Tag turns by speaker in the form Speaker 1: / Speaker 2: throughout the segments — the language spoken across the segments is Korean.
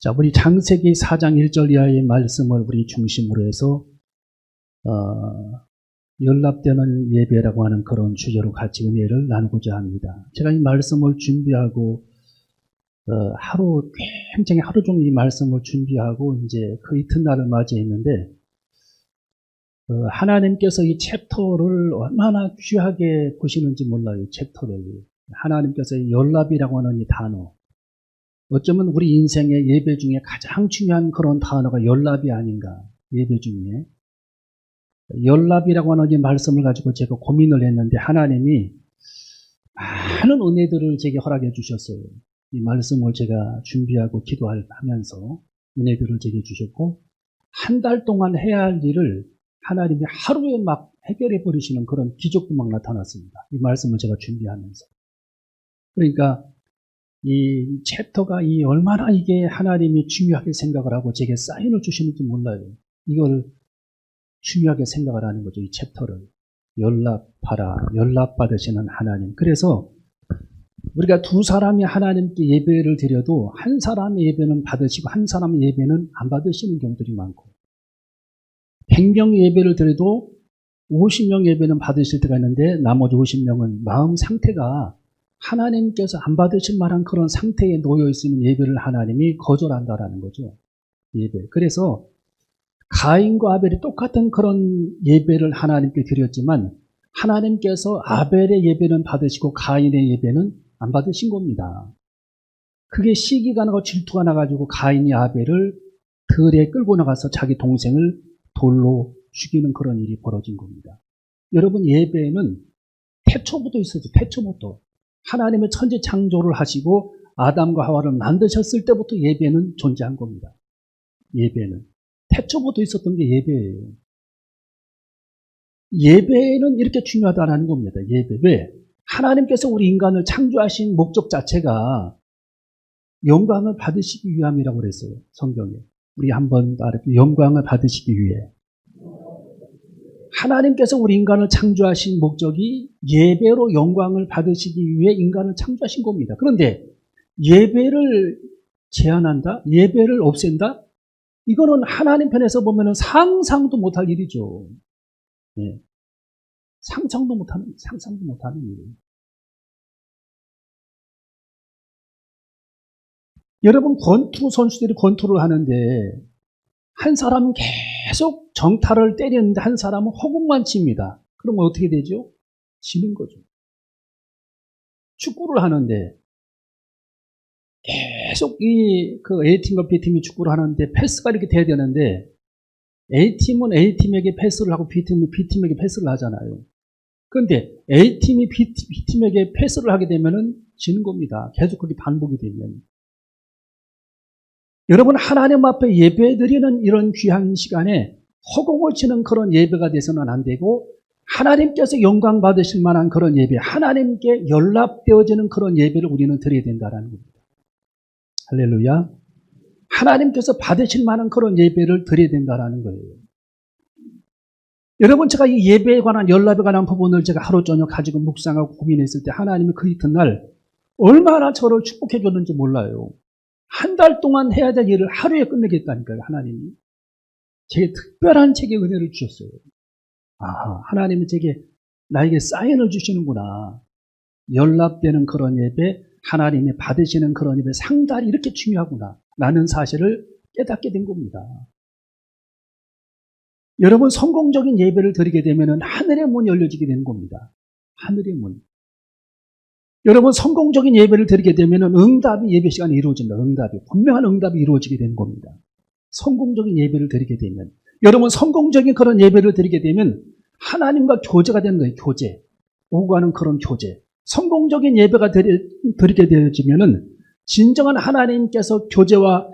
Speaker 1: 자, 우리 창세기 4장 1절 이하의 말씀을 우리 중심으로 해서 연락되는 예배라고 하는 그런 주제로 같이 은혜를 나누고자 합니다. 제가 이 말씀을 준비하고 굉장히 하루 종일 이 말씀을 준비하고 이제 그 이튿날을 맞이했는데 하나님께서 이 챕터를 얼마나 귀하게 보시는지 몰라요. 이 챕터를. 하나님께서 이 연락이라고 하는 이 단어, 어쩌면 우리 인생의 예배 중에 가장 중요한 그런 단어가 연락이 아닌가. 예배 중에 연락이라고 하는 이 말씀을 가지고 제가 고민을 했는데 하나님이 많은 은혜들을 제게 허락해 주셨어요. 이 말씀을 제가 준비하고 기도하면서 은혜들을 제게 주셨고, 한 달 동안 해야 할 일을 하나님이 하루에 막 해결해 버리시는 그런 기적도 막 나타났습니다. 이 말씀을 제가 준비하면서. 그러니까 이 챕터가 얼마나 이게 하나님이 중요하게 생각을 하고 제게 사인을 주시는지 몰라요. 이걸 중요하게 생각을 하는 거죠. 이 챕터를. 연락받으시는 하나님. 그래서 우리가 두 사람이 하나님께 예배를 드려도 한 사람의 예배는 받으시고 한 사람의 예배는 안 받으시는 경우들이 많고, 100명 예배를 드려도 50명 예배는 받으실 때가 있는데 나머지 50명은 마음 상태가 하나님께서 안 받으실 만한 그런 상태에 놓여 있으면 예배를 하나님이 거절한다라는 거죠. 예배. 그래서 가인과 아벨이 똑같은 그런 예배를 하나님께 드렸지만 하나님께서 아벨의 예배는 받으시고 가인의 예배는 안 받으신 겁니다. 그게 시기가 나고 질투가 나가지고 가인이 아벨을 들에 끌고 나가서 자기 동생을 돌로 죽이는 그런 일이 벌어진 겁니다. 여러분, 예배는 태초부터 있었죠. 태초부터. 하나님의 천지 창조를 하시고 아담과 하와를 만드셨을 때부터 예배는 존재한 겁니다. 예배는. 태초부터 있었던 게 예배예요. 예배는 이렇게 중요하다는 겁니다. 예배. 왜? 하나님께서 우리 인간을 창조하신 목적 자체가 영광을 받으시기 위함이라고 그랬어요. 성경에. 우리 한번 알았죠. 영광을 받으시기 위해. 하나님께서 우리 인간을 창조하신 목적이 예배로 영광을 받으시기 위해 인간을 창조하신 겁니다. 그런데 예배를 제한한다? 예배를 없앤다? 이거는 하나님 편에서 보면 상상도 못할 일이죠. 예. 상상도 못하는 일이에요. 여러분, 권투 선수들이 권투를 하는데 한 사람은 계속 정타를 때리는데 한 사람은 허공만 칩니다. 그러면 어떻게 되죠? 지는 거죠. 축구를 하는데 계속 그 A팀과 B팀이 축구를 하는데 패스가 이렇게 돼야 되는데 A팀은 A팀에게 패스를 하고 B팀은 B팀에게 패스를 하잖아요. 그런데 A팀이 B팀에게 패스를 하게 되면은 지는 겁니다. 계속 그렇게 반복이 되면. 여러분, 하나님 앞에 예배드리는 이런 귀한 시간에 허공을 치는 그런 예배가 돼서는 안 되고, 하나님께서 영광 받으실 만한 그런 예배, 하나님께 연락되어지는 그런 예배를 우리는 드려야 된다는 겁니다. 할렐루야. 하나님께서 받으실 만한 그런 예배를 드려야 된다는 거예요. 여러분, 제가 이 예배에 관한, 연락에 관한 부분을 제가 하루 종일 가지고 묵상하고 고민했을 때 하나님이 그 이튿날 얼마나 저를 축복해 줬는지 몰라요. 한 달 동안 해야 될 일을 하루에 끝내겠다니까요. 하나님이 제게 특별한 제게 은혜를 주셨어요. 하나님이 나에게 사인을 주시는구나. 연락되는 그런 예배, 하나님이 받으시는 그런 예배 상당히 이렇게 중요하구나 라는 사실을 깨닫게 된 겁니다. 여러분, 성공적인 예배를 드리게 되면 하늘의 문이 열려지게 되는 겁니다. 하늘의 문. 여러분, 성공적인 예배를 드리게 되면 응답이 예배 시간에 이루어진다. 분명한 응답이 이루어지게 되는 겁니다. 성공적인 예배를 드리게 되면. 여러분, 성공적인 그런 예배를 드리게 되면 하나님과 교제가 되는 거예요. 교제. 오고 가는 그런 교제. 성공적인 예배가 드리게 되어지면은 진정한 하나님께서 교제가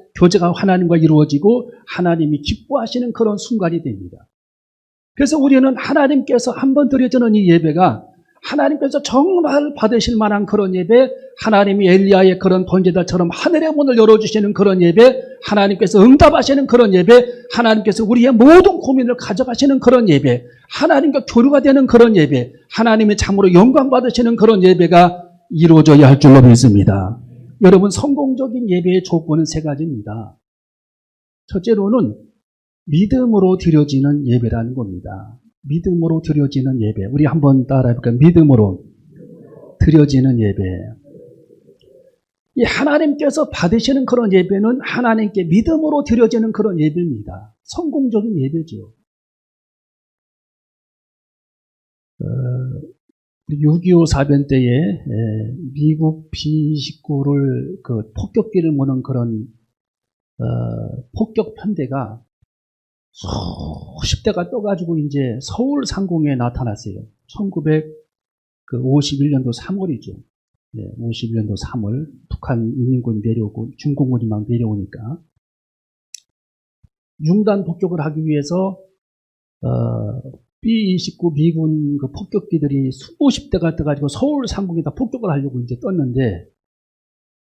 Speaker 1: 하나님과 이루어지고 하나님이 기뻐하시는 그런 순간이 됩니다. 그래서 우리는 하나님께서 한번 드려지는 이 예배가 하나님께서 정말 받으실 만한 그런 예배, 하나님이 엘리야의 그런 번제단처럼 하늘의 문을 열어주시는 그런 예배, 하나님께서 응답하시는 그런 예배, 하나님께서 우리의 모든 고민을 가져가시는 그런 예배, 하나님과 교류가 되는 그런 예배, 하나님의 참으로 영광 받으시는 그런 예배가 이루어져야 할 줄로 믿습니다. 여러분, 성공적인 예배의 조건은 세 가지입니다. 첫째로는 믿음으로 드려지는 예배라는 겁니다. 믿음으로 드려지는 예배. 우리 한번 따라해볼까요? 믿음으로 드려지는 예배. 이 하나님께서 받으시는 그런 예배는 하나님께 믿음으로 드려지는 그런 예배입니다. 성공적인 예배죠. 6.25 사변 때에 미국 B-29를 그 폭격기를 모는 그런 폭격 편대가 수십 대가 떠가지고 이제 서울 상공에 나타났어요. 1951년도 3월이죠. 51년도 3월 북한 인민군이 내려오고 중공군이 막 내려오니까 융단 폭격을 하기 위해서 B-29 미군 그 폭격기들이 수십 대가 떠가지고 서울 상공에다 폭격을 하려고 이제 떴는데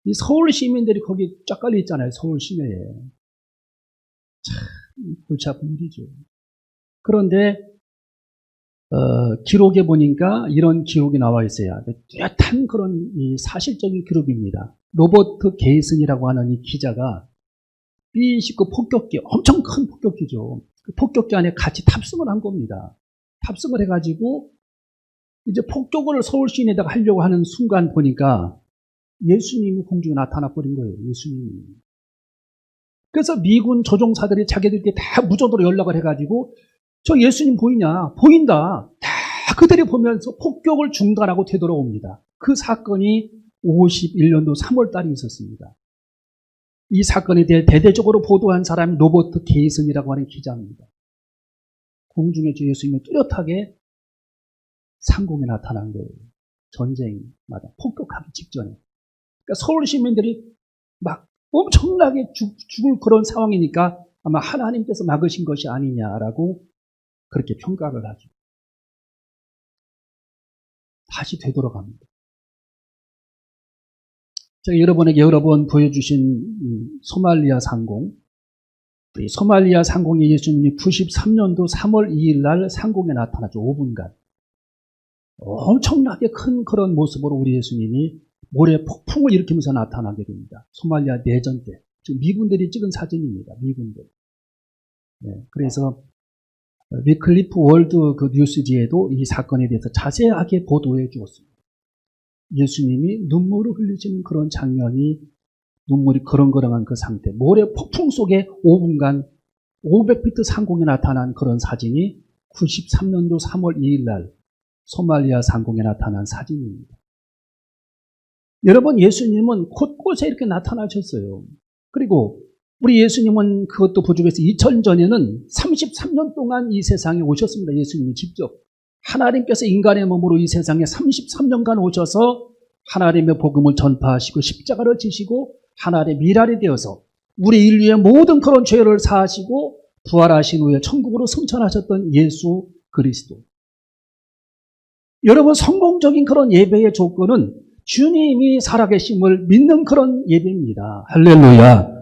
Speaker 1: 이 서울 시민들이 거기 쫙 깔려 있잖아요. 서울 시내에. 참 골치 아픈 일이죠. 그런데 기록에 보니까 이런 기록이 나와 있어요. 뚜렷한 그런 이 사실적인 기록입니다. 로버트 게이슨이라고 하는 이 기자가 B-29 폭격기, 엄청 큰 폭격기죠. 그 폭격기 안에 같이 탑승을 한 겁니다. 탑승을 해가지고 이제 폭격을 서울 시내에다가 하려고 하는 순간 보니까 예수님이 공중에 나타나 버린 거예요. 예수님이. 그래서 미군 조종사들이 자기들끼리 다 무전으로 연락을 해가지고 저 예수님 보이냐? 보인다. 다 그들이 보면서 폭격을 중단하고 되돌아옵니다. 그 사건이 51년도 3월 달에 있었습니다. 이 사건에 대해 대대적으로 보도한 사람이 로버트 게이슨이라고 하는 기자입니다. 공중에 저 예수님이 뚜렷하게 상공에 나타난 거예요. 전쟁마다 폭격하기 직전에. 그러니까 서울 시민들이 막 엄청나게 죽을 그런 상황이니까 아마 하나님께서 막으신 것이 아니냐라고 그렇게 평가를 하죠. 다시 되돌아갑니다. 제가 여러분에게 여러 번 보여주신 소말리아 상공, 이 소말리아 상공에 예수님이 93년도 3월 2일 날 상공에 나타나죠. 5분간. 엄청나게 큰 그런 모습으로 우리 예수님이 모래 폭풍을 일으키면서 나타나게 됩니다. 소말리아 내전 때. 지금 미군들이 찍은 사진입니다. 미군들. 그래서 위클리프 월드 그 뉴스지에도 이 사건에 대해서 자세하게 보도해 주었습니다. 예수님이 눈물을 흘리시는 그런 장면이 눈물이 그렁그렁한 그 상태. 모래 폭풍 속에 5분간 500피트 상공에 나타난 그런 사진이 93년도 3월 2일 날 소말리아 상공에 나타난 사진입니다. 여러분, 예수님은 곳곳에 이렇게 나타나셨어요. 그리고 우리 예수님은 그것도 부족해서 2000전에는 33년 동안 이 세상에 오셨습니다. 예수님이 직접. 하나님께서 인간의 몸으로 이 세상에 33년간 오셔서 하나님의 복음을 전파하시고 십자가를 지시고 하나님의 미랄이 되어서 우리 인류의 모든 그런 죄를 사하시고 부활하신 후에 천국으로 승천하셨던 예수 그리스도. 여러분, 성공적인 그런 예배의 조건은 주님이 살아계심을 믿는 그런 예배입니다. 할렐루야.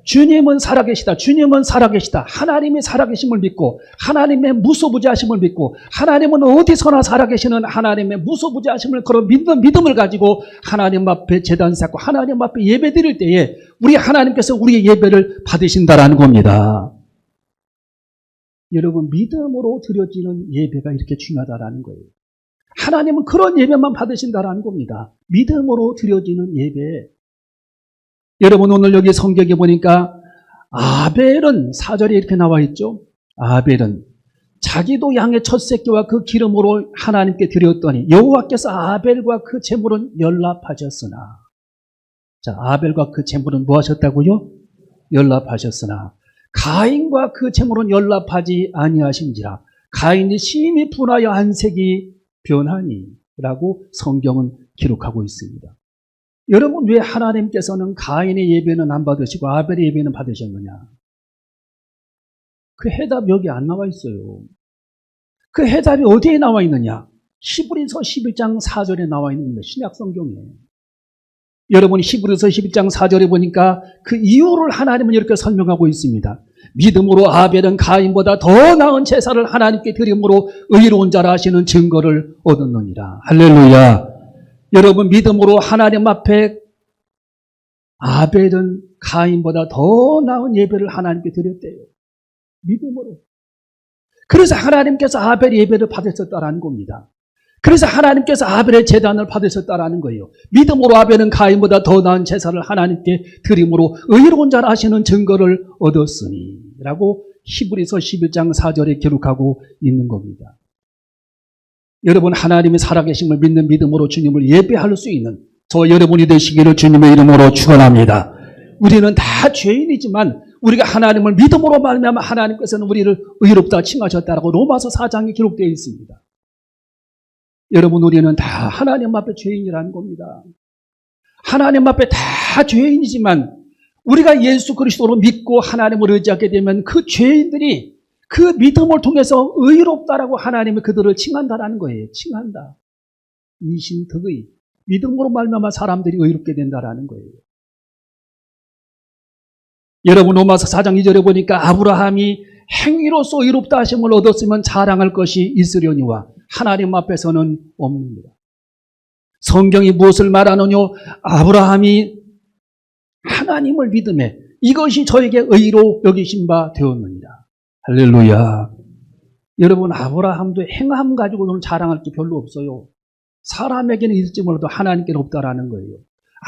Speaker 1: 주님은 살아계시다. 주님은 살아계시다. 하나님이 살아계심을 믿고 하나님의 무소부지하심을 믿고 하나님은 어디서나 살아계시는 하나님의 무소부지하심을 그런 믿음을 가지고 하나님 앞에 제단 쌓고 하나님 앞에 예배 드릴 때에 우리 하나님께서 우리의 예배를 받으신다라는 겁니다. 여러분, 믿음으로 드려지는 예배가 이렇게 중요하다라는 거예요. 하나님은 그런 예배만 받으신다라는 겁니다. 믿음으로 드려지는 예배. 여러분, 오늘 여기 성경에 보니까 아벨은 4절에 이렇게 나와 있죠. 아벨은 자기도 양의 첫 새끼와 그 기름으로 하나님께 드렸더니 여호와께서 아벨과 그 제물은 연락하셨으나. 자, 아벨과 그 제물은 뭐 하셨다고요? 연락하셨으나 가인과 그 제물은 연락하지 아니하신지라. 가인이 심히 분하여 안색이 변하니 라고 성경은 기록하고 있습니다. 여러분, 왜 하나님께서는 가인의 예배는 안 받으시고 아벨의 예배는 받으셨느냐? 그 해답이 여기 안 나와 있어요. 그 해답이 어디에 나와 있느냐? 히브리서 11장 4절에 나와 있는 신약 성경에. 여러분이 히브리서 11장 4절에 보니까 그 이유를 하나님은 이렇게 설명하고 있습니다. 믿음으로 아벨은 가인보다 더 나은 제사를 하나님께 드림으로 의로운 자라 하시는 증거를 얻었느니라. 할렐루야. 여러분, 믿음으로 하나님 앞에 아벨은 가인보다 더 나은 예배를 하나님께 드렸대요. 믿음으로. 그래서 하나님께서 아벨의 예배를 받으셨다라는 겁니다. 그래서 하나님께서 아벨의 제단을 받으셨다라는 거예요. 믿음으로 아벨은 가인보다 더 나은 제사를 하나님께 드림으로 의로운 자라 하시는 증거를 얻었으니 라고 히브리서 11장 4절에 기록하고 있는 겁니다. 여러분, 하나님의 살아계심을 믿는 믿음으로 주님을 예배할 수 있는 저 여러분이 되시기를 주님의 이름으로 축원합니다. 우리는 다 죄인이지만 우리가 하나님을 믿음으로 말미암아 하나님께서는 우리를 의롭다 칭하셨다라고 로마서 4장에 기록되어 있습니다. 여러분, 우리는 다 하나님 앞에 죄인이라는 겁니다. 하나님 앞에 다 죄인이지만 우리가 예수 그리스도로 믿고 하나님을 의지하게 되면 그 죄인들이 그 믿음을 통해서 의롭다라고 하나님이 그들을 칭한다라는 거예요. 칭한다. 이신득의. 믿음으로 말미암아 사람들이 의롭게 된다라는 거예요. 여러분, 로마서 4장 2절에 보니까 아브라함이 행위로서 의롭다 하심을 얻었으면 자랑할 것이 있으려니와 하나님 앞에서는 없습니다. 성경이 무엇을 말하느냐? 아브라함이 하나님을 믿음에 이것이 저에게 의로 여기신 바 되었느니라. 할렐루야. 여러분, 아브라함도 행함 가지고는 자랑할 게 별로 없어요. 사람에게는 있을지 몰라도 하나님께는 없다라는 거예요.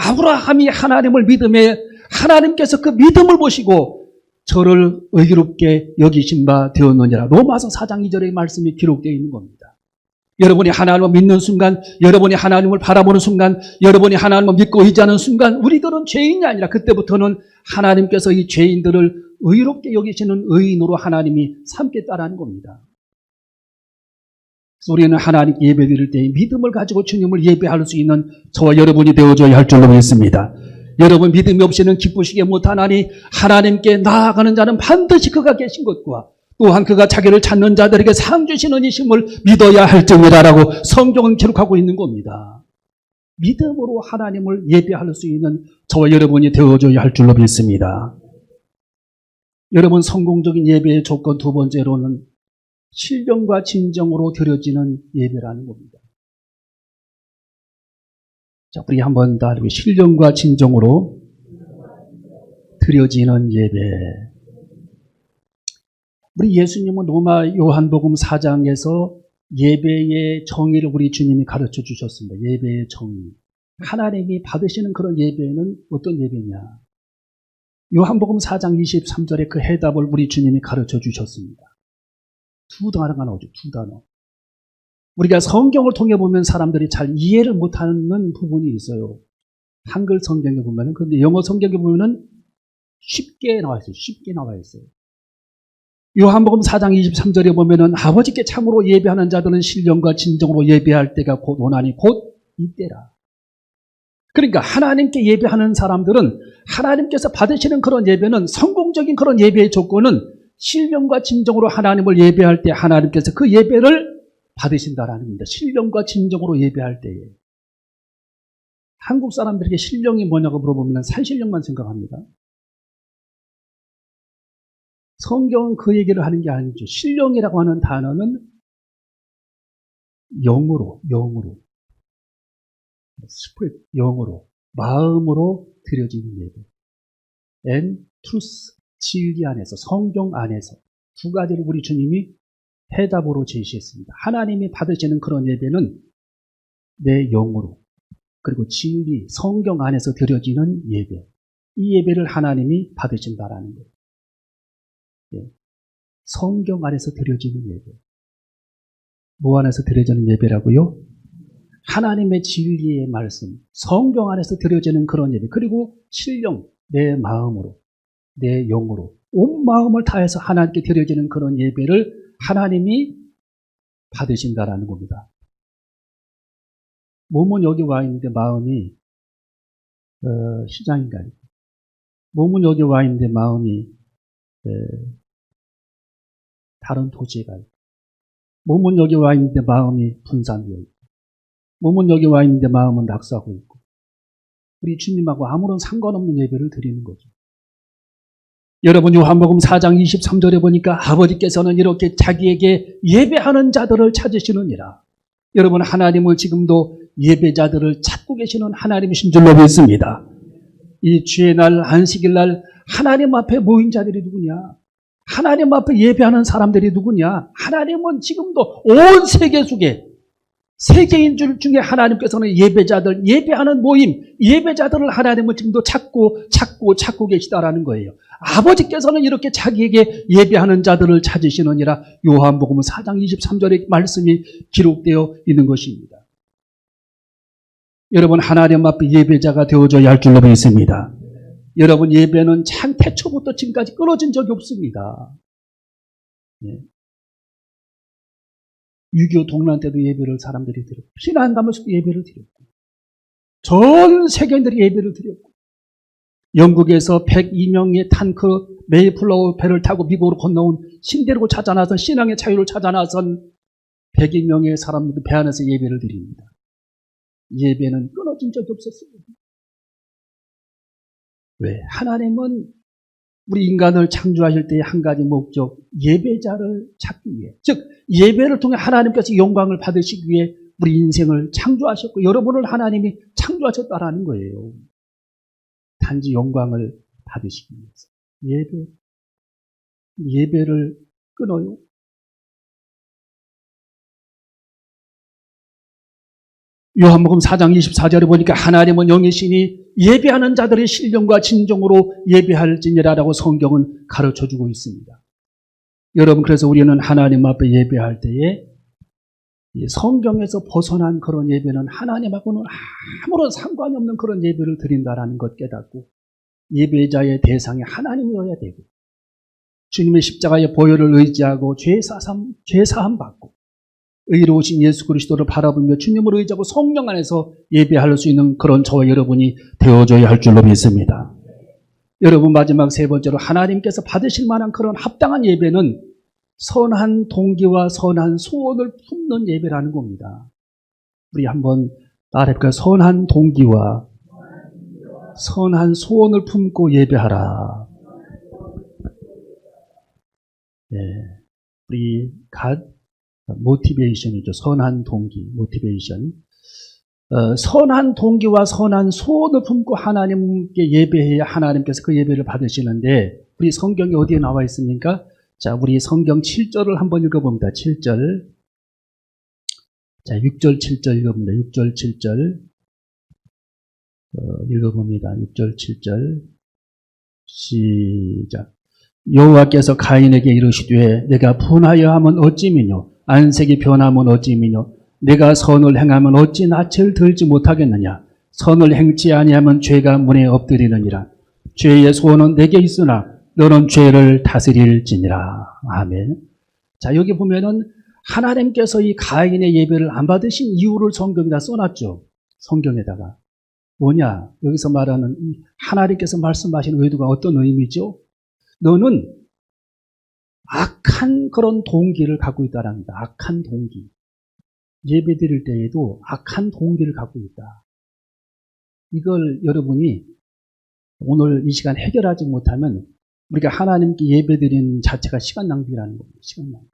Speaker 1: 아브라함이 하나님을 믿음에 하나님께서 그 믿음을 보시고 저를 의롭게 여기신 바 되었느니라. 로마서 4장 2절의 말씀이 기록되어 있는 겁니다. 여러분이 하나님을 믿는 순간, 여러분이 하나님을 바라보는 순간, 여러분이 하나님을 믿고 의지하는 순간 우리들은 죄인이 아니라 그때부터는 하나님께서 이 죄인들을 의롭게 여기시는 의인으로 하나님이 삼겠다라는 겁니다. 그래서 우리는 하나님께 예배드릴 때 믿음을 가지고 주님을 예배할 수 있는 저와 여러분이 되어줘야 할 줄로 믿습니다. 여러분, 믿음이 없이는 기쁘시게 못하나니 하나님께 나아가는 자는 반드시 그가 계신 것과 또한 그가 자기를 찾는 자들에게 상 주시는 이심을 믿어야 할지니라라고 성경은 기록하고 있는 겁니다. 믿음으로 하나님을 예배할 수 있는 저와 여러분이 되어줘야 할 줄로 믿습니다. 여러분, 성공적인 예배의 조건 두 번째로는 신령과 진정으로 드려지는 예배라는 겁니다. 자, 우리 한번 다 신령과 진정으로 드려지는 예배. 우리 예수님은 로마 요한복음 4장에서 예배의 정의를 우리 주님이 가르쳐 주셨습니다. 예배의 정의. 하나님이 받으시는 그런 예배는 어떤 예배냐? 요한복음 4장 23절에 그 해답을 우리 주님이 가르쳐 주셨습니다. 두 단어가 나오죠. 두 단어. 우리가 성경을 통해 보면 사람들이 잘 이해를 못하는 부분이 있어요. 한글 성경에 보면은. 그런데 영어 성경에 보면은 쉽게 나와 있어요. 쉽게 나와 있어요. 요한복음 4장 23절에 보면은 아버지께 참으로 예배하는 자들은 신령과 진정으로 예배할 때가 곧 오나니 곧 이때라. 그러니까 하나님께 예배하는 사람들은 하나님께서 받으시는 그런 예배는 성공적인 그런 예배의 조건은 신령과 진정으로 하나님을 예배할 때 하나님께서 그 예배를 받으신다라는 겁니다. 신령과 진정으로 예배할 때에. 한국 사람들에게 신령이 뭐냐고 물어보면 산신령만 생각합니다. 성경은 그 얘기를 하는 게 아니죠. 신령이라고 하는 단어는 영으로, 스피릿, 영으로, 마음으로 드려지는 예배. and truth, 진리 안에서, 성경 안에서 두 가지를 우리 주님이 해답으로 제시했습니다. 하나님이 받으시는 그런 예배는 내 영으로, 그리고 진리, 성경 안에서 드려지는 예배. 이 예배를 하나님이 받으신다라는 거예요. 예. 성경 안에서 드려지는 예배. 뭐 안에서 드려지는 예배라고요? 하나님의 진리의 말씀, 성경 안에서 드려지는 그런 예배. 그리고 신령, 내 마음으로, 내 영으로, 온 마음을 다해서 하나님께 드려지는 그런 예배를 하나님이 받으신다라는 겁니다. 몸은 여기 와 있는데 마음이 시장인가요? 몸은 여기 와 있는데 마음이 다른 도시에 가요. 몸은 여기 와 있는데 마음이 분산되어 있고, 몸은 여기 와 있는데 마음은 낙서하고 있고, 우리 주님하고 아무런 상관없는 예배를 드리는 거죠. 여러분, 요한복음 4장 23절에 보니까 아버지께서는 이렇게 자기에게 예배하는 자들을 찾으시느니라. 여러분, 하나님을 지금도 예배자들을 찾고 계시는 하나님이신 줄로 믿습니다. 이 주의 날, 안식일 날 하나님 앞에 모인 자들이 누구냐? 하나님 앞에 예배하는 사람들이 누구냐? 하나님은 지금도 온 세계 속에 세계인들 중에 하나님께서는 예배자들, 예배하는 모임, 예배자들을 하나님은 지금도 찾고 계시다라는 거예요. 아버지께서는 이렇게 자기에게 예배하는 자들을 찾으시느니라 요한복음 4장 23절의 말씀이 기록되어 있는 것입니다. 여러분, 하나님 앞에 예배자가 되어줘야 할 줄로 믿습니다. 여러분, 예배는 참 태초부터 지금까지 끊어진 적이 없습니다. 6.25 동란 때도 예배를 사람들이 드렸고, 피난 가면서도 예배를 드렸고, 전 세계인들이 예배를 드렸고, 영국에서 102명의 탱크 메이플라워 배를 타고 미국으로 건너온 신대륙을 찾아 나선 신앙의 자유를 찾아 나선 102명의 사람들도 배 안에서 예배를 드립니다. 예배는 끊어진 적이 없었습니다. 왜? 하나님은 우리 인간을 창조하실 때의 한 가지 목적, 예배자를 찾기 위해, 즉 예배를 통해 하나님께서 영광을 받으시기 위해 우리 인생을 창조하셨고 여러분을 하나님이 창조하셨다라는 거예요. 단지 영광을 받으시기 위해서. 예배를 끊어요. 요한복음 4장 24절에 보니까 하나님은 영이시니 예배하는 자들의 신령과 진정으로 예배할지니라라고 성경은 가르쳐주고 있습니다. 여러분, 그래서 우리는 하나님 앞에 예배할 때에 성경에서 벗어난 그런 예배는 하나님하고는 아무런 상관이 없는 그런 예배를 드린다라는 것 깨닫고 예배자의 대상이 하나님이어야 되고 주님의 십자가의 보혈을 의지하고 죄사함 받고 의로우신 예수 그리스도를 바라보며 주님을 의지하고 성령 안에서 예배할 수 있는 그런 저와 여러분이 되어줘야 할 줄로 믿습니다. 여러분, 마지막 세 번째로 하나님께서 받으실 만한 그런 합당한 예배는 선한 동기와 선한 소원을 품는 예배라는 겁니다. 우리 한번 따라해볼까요? 선한 동기와 선한 소원을 품고 예배하라. 네, 우리 모티베이션이죠. 선한 동기, 모티베이션. 선한 동기와 선한 소원을 품고 하나님께 예배해야 하나님께서 그 예배를 받으시는데 우리 성경이 어디에 나와 있습니까? 자, 우리 성경 7절을 한번 읽어봅니다. 7절. 자, 6절, 7절 읽어봅니다. 6절, 7절. 읽어봅니다. 6절, 7절. 시작. 여호와께서 가인에게 이르시되 내가 분하여 하면 어찌미뇨 안색이 변하면 어찌미뇨 내가 선을 행하면 어찌 낯을 들지 못하겠느냐 선을 행치 아니하면 죄가 문에 엎드리느니라 죄의 소원은 내게 있으나 너는 죄를 다스릴지니라. 아멘. 자, 여기 보면은 하나님께서 이 가인의 예배를 안 받으신 이유를 성경에다 써놨죠. 성경에다가. 뭐냐? 여기서 말하는 이 하나님께서 말씀하시는 의도가 어떤 의미죠? 너는 악한 그런 동기를 갖고 있다는 겁니다. 악한 동기. 예배 드릴 때에도 악한 동기를 갖고 있다. 이걸 여러분이 오늘 이 시간 해결하지 못하면 우리가 하나님께 예배 드리는 자체가 시간 낭비라는 겁니다. 시간 낭비.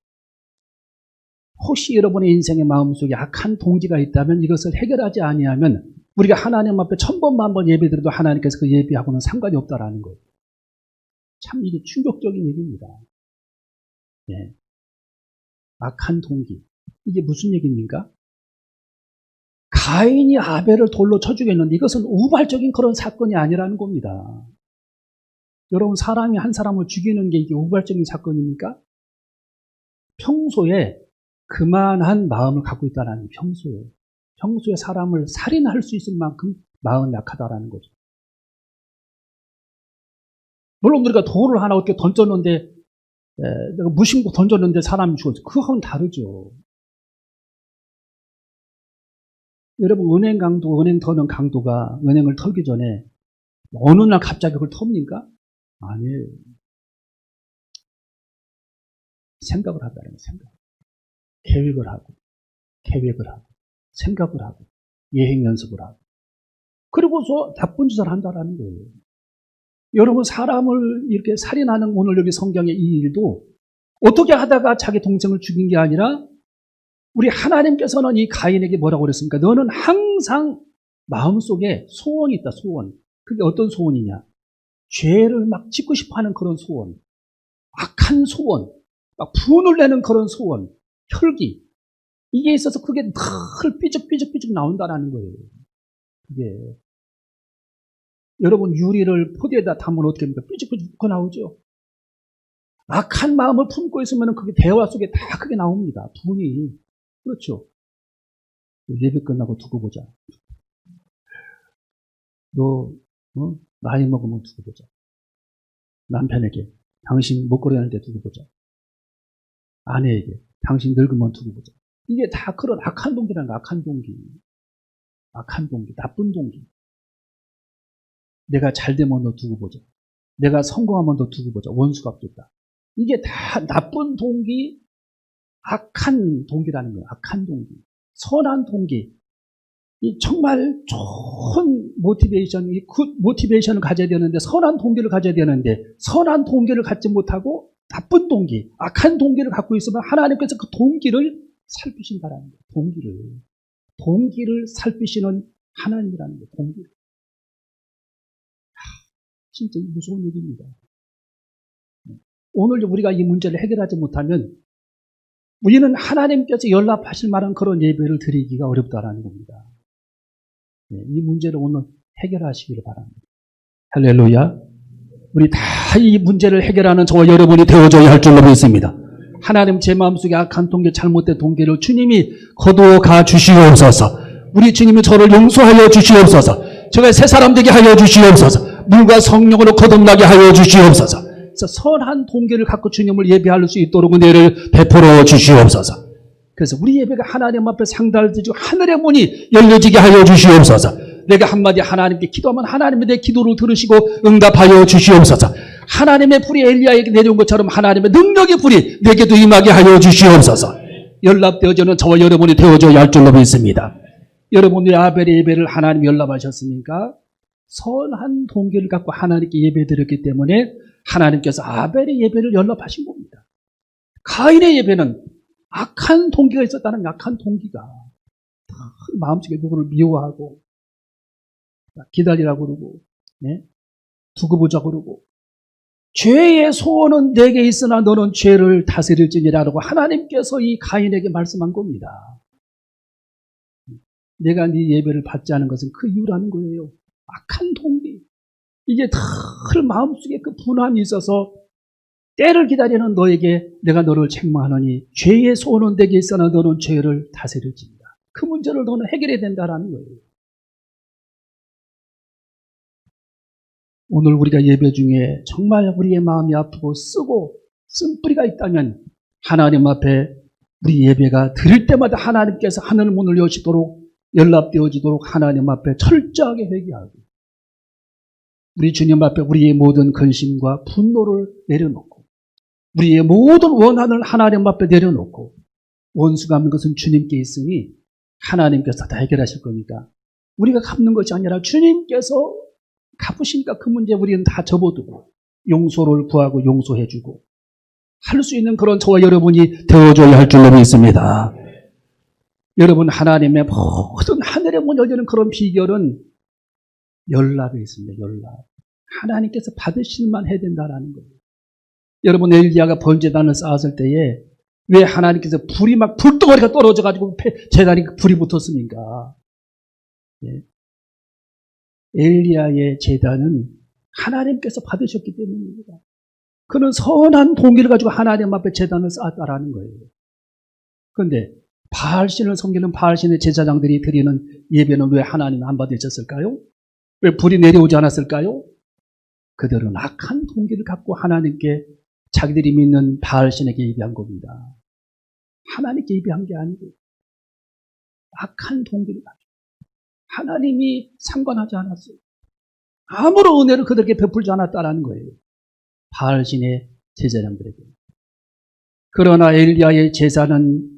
Speaker 1: 혹시 여러분의 인생의 마음속에 악한 동기가 있다면 이것을 해결하지 아니하면 우리가 하나님 앞에 1000번 만번 예배 드려도 하나님께서 그 예배하고는 상관이 없다라는 거예요. 참 이게 충격적인 얘기입니다. 네. 악한 동기. 이게 무슨 얘기입니까? 가인이 아벨을 돌로 쳐 죽였는데 이것은 우발적인 그런 사건이 아니라는 겁니다. 여러분, 사람이 한 사람을 죽이는 게 이게 우발적인 사건입니까? 평소에 그만한 마음을 갖고 있다는 평소에 사람을 살인할 수 있을 만큼 마음이 약하다라는 거죠. 물론 우리가 돌을 하나 어떻게 던졌는데 내가 무심코 던졌는데 사람이 죽었어. 그거는 다르죠. 여러분, 은행 터는 강도가 은행을 털기 전에 어느 날 갑자기 그걸 텁니까? 아니에요. 생각을 한다는 거예요. 계획을 하고 생각을 하고 예행 연습을 하고 그리고서 나쁜 짓을 한다라는 거예요. 여러분, 사람을 이렇게 살인하는 오늘 여기 성경의 이 일도 어떻게 하다가 자기 동생을 죽인 게 아니라 우리 하나님께서는 이 가인에게 뭐라고 그랬습니까? 너는 항상 마음속에 소원이 있다. 소원. 그게 어떤 소원이냐? 죄를 막 짓고 싶어 하는 그런 소원, 악한 소원, 막 분을 내는 그런 소원, 혈기. 이게 있어서 그게 늘 삐죽삐죽 나온다는 거예요. 그게. 여러분, 유리를 포대에다 담으면 어떻게 합니까? 삐죽삐죽 나오죠? 악한 마음을 품고 있으면 그게 대화 속에 다 크게 나옵니다. 분이. 그렇죠. 예배 끝나고 두고 보자. 너, 나이 먹으면 두고 보자. 남편에게, 당신 목걸이 하는데 두고 보자. 아내에게, 당신 늙으면 두고 보자. 이게 다 그런 악한 동기라는 거야, 악한 동기. 악한 동기, 나쁜 동기. 내가 잘 되면 너 두고 보자. 내가 성공하면 너 두고 보자. 원수가 없겠다. 이게 다 나쁜 동기, 악한 동기라는 거예요. 악한 동기. 선한 동기. 이 정말 좋은 모티베이션, 굿 모티베이션을 가져야 되는데, 선한 동기를 가져야 되는데, 선한 동기를 갖지 못하고 나쁜 동기, 악한 동기를 갖고 있으면 하나님께서 그 동기를 살피신다라는 거예요. 동기를 살피시는 하나님이라는 거예요. 동기를. 진짜 무서운 일입니다. 오늘 우리가 이 문제를 해결하지 못하면 우리는 하나님께서 연락하실 만한 그런 예배를 드리기가 어렵다라는 겁니다. 이 문제를 오늘 해결하시기를 바랍니다. 할렐루야. 우리 다 이 문제를 해결하는 저와 여러분이 되어줘야 할 줄로 믿습니다. 하나님, 제 마음속에 악한 동기, 잘못된 동기를 주님이 거두어 가 주시옵소서. 우리 주님이 저를 용서하여 주시옵소서. 제가 새 사람 되게 하여 주시옵소서. 물과 성령으로 거듭나게 하여 주시옵소서. 그래서 선한 동기를 갖고 주님을 예배할 수 있도록 은혜를 베풀어 주시옵소서. 그래서 우리 예배가 하나님 앞에 상달되고 하늘의 문이 열려지게 하여 주시옵소서. 내가 한마디 하나님께 기도하면 하나님이 내 기도를 들으시고 응답하여 주시옵소서. 하나님의 불이 엘리야에게 내려온 것처럼 하나님의 능력의 불이 내게도 임하게 하여 주시옵소서. 연락되어지는 저와 여러분이 되어줘야 할 줄로 믿습니다. 여러분들이 아벨의 예배를 하나님이 연락하셨으니까 선한 동기를 갖고 하나님께 예배드렸기 때문에 하나님께서 아벨의 예배를 연락하신 겁니다. 가인의 예배는 악한 동기가 있었다는 악한 동기가 마음속에 누구를 미워하고 기다리라고 그러고 두고 보자 그러고 죄의 소원은 내게 있으나 너는 죄를 다스릴지니라고 하나님께서 이 가인에게 말씀한 겁니다. 내가 네 예배를 받지 않은 것은 그 이유라는 거예요. 악한 동기. 이게 늘 마음속에 그 분함이 있어서 때를 기다리는 너에게 내가 너를 책망하노니 죄의 소원은 내게 있으나 너는 죄를 다스릴지니라. 그 문제를 너는 해결해야 된다는 거예요. 오늘 우리가 예배 중에 정말 우리의 마음이 아프고 쓰고 쓴뿌리가 있다면 하나님 앞에 우리 예배가 드릴 때마다 하나님께서 하늘 문을 여시도록 연락되어지도록 하나님 앞에 철저하게 회개하고 우리 주님 앞에 우리의 모든 근심과 분노를 내려놓고 우리의 모든 원한을 하나님 앞에 내려놓고 원수가 없는 것은 주님께 있으니 하나님께서 다 해결하실 거니까 우리가 갚는 것이 아니라 주님께서 갚으시니까 그 문제 우리는 다 접어두고 용서를 구하고 용서해주고 할 수 있는 그런 저와 여러분이 되어줘야 할 줄로 믿습니다. 여러분, 하나님의 모든 하늘의 문 열리는 그런 비결은 연락에 있습니다. 연락. 하나님께서 받으실만 해야 된다는 거예요. 여러분, 엘리야가 번제단을 쌓았을 때에 왜 하나님께서 불이 막 불덩어리가 떨어져가지고 제단이 불이 붙었습니까? 예. 엘리야의 제단은 하나님께서 받으셨기 때문입니다. 그는 선한 동기를 가지고 하나님 앞에 제단을 쌓았다라는 거예요. 그런데 바알신을 섬기는 바알신의 제사장들이 드리는 예배는 왜 하나님 안 받으셨을까요? 왜 불이 내려오지 않았을까요? 그들은 악한 동기를 갖고 하나님께 자기들이 믿는 바알신에게 예배한 겁니다. 하나님께 예배한 게 아니고 악한 동기를 가지고 하나님이 상관하지 않았어요. 아무런 은혜를 그들에게 베풀지 않았다는 거예요. 바알신의 제사장들에게. 그러나 엘리야의 제사는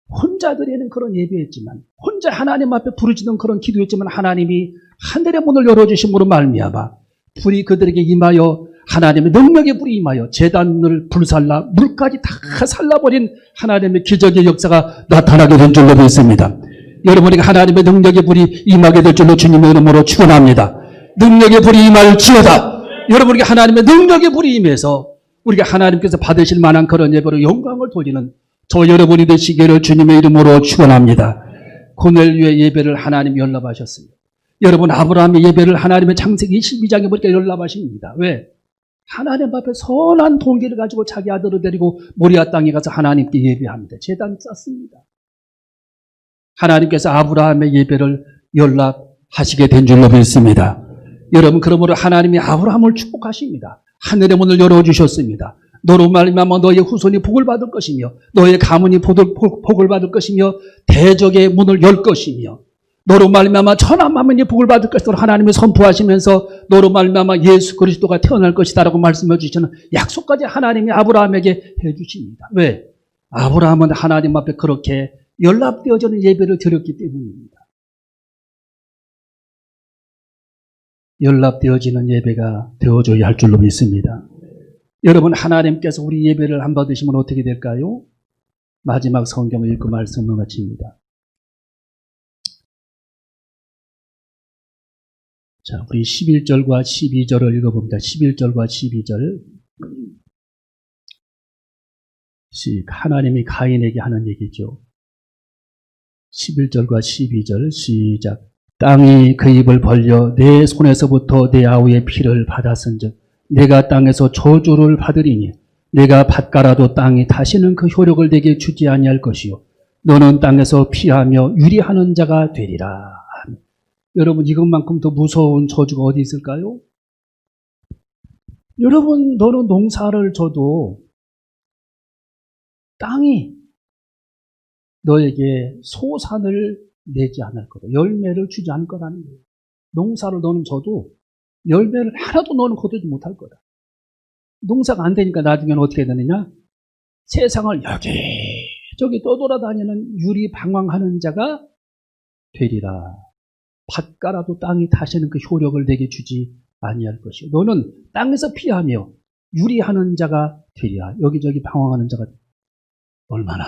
Speaker 1: 혼자 드리는 그런 예배였지만 혼자 하나님 앞에 부르짖는 그런 기도였지만 하나님이 하늘의 문을 열어주심으로 말미암아 불이 그들에게 임하여 하나님의 능력의 불이 임하여 제단을 불살라 물까지 다 살라버린 하나님의 기적의 역사가 나타나게 된 줄로 믿습니다. 여러분에게 하나님의 능력의 불이 임하게 될 줄로 주님의 이름으로 축원합니다. 능력의 불이 임할지어다. 여러분, 우리가 하나님의 능력의 불이 임해서 우리가 하나님께서 받으실 만한 그런 예배로 영광을 돌리는 저 여러분이 되시기를 주님의 이름으로 축원합니다. 고넬료의 예배를 하나님이 연락하셨습니다. 여러분, 아브라함의 예배를 하나님의 창세기 22장에 보니까 연락하십니다. 왜? 하나님 앞에 선한 동기를 가지고 자기 아들을 데리고 모리아 땅에 가서 하나님께 예배합니다. 제단 쌓습니다. 하나님께서 아브라함의 예배를 연락하시게 된 줄로 믿습니다. 여러분, 그러므로 하나님이 아브라함을 축복하십니다. 하늘의 문을 열어주셨습니다. 너로 말미암아 너의 후손이 복을 받을 것이며 너의 가문이 복을 받을 것이며 대적의 문을 열 것이며 너로 말미암아 천한 만민이 복을 받을 것으로 하나님이 선포하시면서 너로 말미암아 예수 그리스도가 태어날 것이다라고 말씀해 주시는 약속까지 하나님이 아브라함에게 해 주십니다. 왜? 아브라함은 하나님 앞에 그렇게 연락되어지는 예배를 드렸기 때문입니다. 연락되어지는 예배가 되어줘야 할 줄로 믿습니다. 여러분, 하나님께서 우리 예배를 안 받으시면 어떻게 될까요? 마지막 성경을 읽고 말씀을 마칩니다. 자, 우리 11절과 12절을 읽어봅니다. 11절과 12절. 하나님이 가인에게 하는 얘기죠. 11절과 12절 시작. 땅이 그 입을 벌려 내 손에서부터 내 아우의 피를 받았은즉 내가 땅에서 저주를 받으리니 내가 밭가라도 땅이 다시는 그 효력을 내게 주지 아니할 것이요 너는 땅에서 피하며 유리하는 자가 되리라. 여러분, 이것만큼 더 무서운 저주가 어디 있을까요? 여러분, 너는 농사를 져도 땅이 너에게 소산을 내지 않을 거다. 열매를 주지 않을 거라는 거예요. 농사를 너는 져도 열매를 하나도 너는 거두지 못할 거다. 농사가 안 되니까 나중에는 어떻게 되느냐? 세상을 여기저기 떠돌아다니는 유리방황하는 자가 되리라. 밭가라도 땅이 다시는 그 효력을 내게 주지 아니할 것이요. 너는 땅에서 피하며 유리하는 자가 되리라. 여기저기 방황하는 자가. 얼마나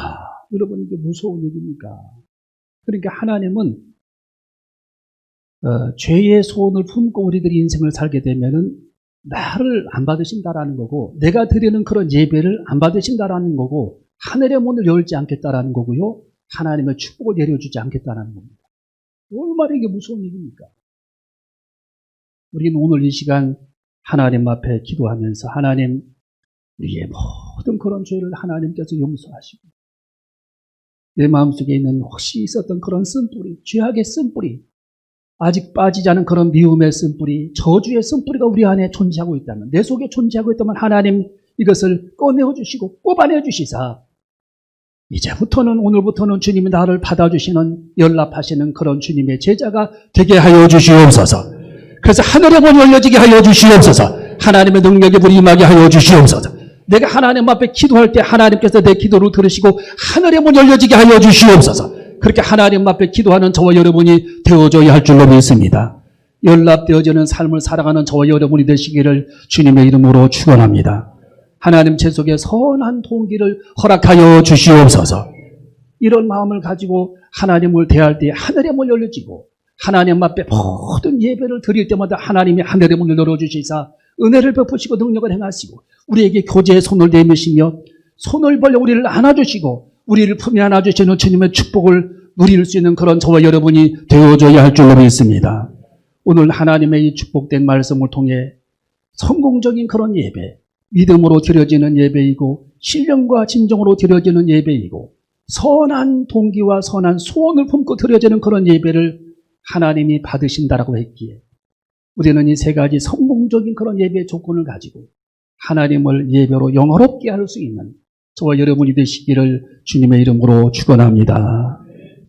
Speaker 1: 여러분 이게 무서운 얘기입니까? 그러니까 하나님은 죄의 소원을 품고 우리들이 인생을 살게 되면은 나를 안 받으신다라는 거고 내가 드리는 그런 예배를 안 받으신다라는 거고 하늘의 문을 열지 않겠다라는 거고요. 하나님의 축복을 내려주지 않겠다라는 겁니다. 얼마나 이게 무서운 얘기입니까? 우리는 오늘 이 시간 하나님 앞에 기도하면서 하나님 우리의 모든 그런 죄를 하나님께서 용서하시고 내 마음속에 있는 혹시 있었던 그런 쓴뿌리, 죄악의 쓴뿌리, 아직 빠지지 않은 그런 미움의 쓴뿌리, 저주의 쓴뿌리가 우리 안에 존재하고 있다면, 내 속에 존재하고 있다면 하나님 이것을 꺼내어 주시고 뽑아내 주시사 이제부터는 오늘부터는 주님이 나를 받아주시는 연락하시는 그런 주님의 제자가 되게 하여 주시옵소서. 그래서 하늘의 문이 열려지게 하여 주시옵소서. 하나님의 능력의 불이 임하게 하여 주시옵소서. 내가 하나님 앞에 기도할 때 하나님께서 내 기도를 들으시고 하늘의 문 열려지게 하여 주시옵소서. 그렇게 하나님 앞에 기도하는 저와 여러분이 되어줘야 할 줄로 믿습니다. 연락되어지는 삶을 살아가는 저와 여러분이 되시기를 주님의 이름으로 축원합니다. 하나님 제 속에 선한 동기를 허락하여 주시옵소서. 이런 마음을 가지고 하나님을 대할 때 하늘의 문 열려지고 하나님 앞에 모든 예배를 드릴 때마다 하나님이 하늘의 문을 열어주시사 은혜를 베푸시고 능력을 행하시고 우리에게 교제의 손을 내미시며 손을 벌려 우리를 안아주시고 우리를 품에 안아주시는 주님의 축복을 누릴 수 있는 그런 저와 여러분이 되어줘야 할 줄로 믿습니다. 오늘 하나님의 이 축복된 말씀을 통해 성공적인 그런 예배, 믿음으로 드려지는 예배이고 신령과 진정으로 드려지는 예배이고 선한 동기와 선한 소원을 품고 드려지는 그런 예배를 하나님이 받으신다라고 했기에 우리는 이 세 가지 성공적인 그런 예배의 조건을 가지고 하나님을 예배로 영화롭게 할 수 있는 저와 여러분이 되시기를 주님의 이름으로 축원합니다.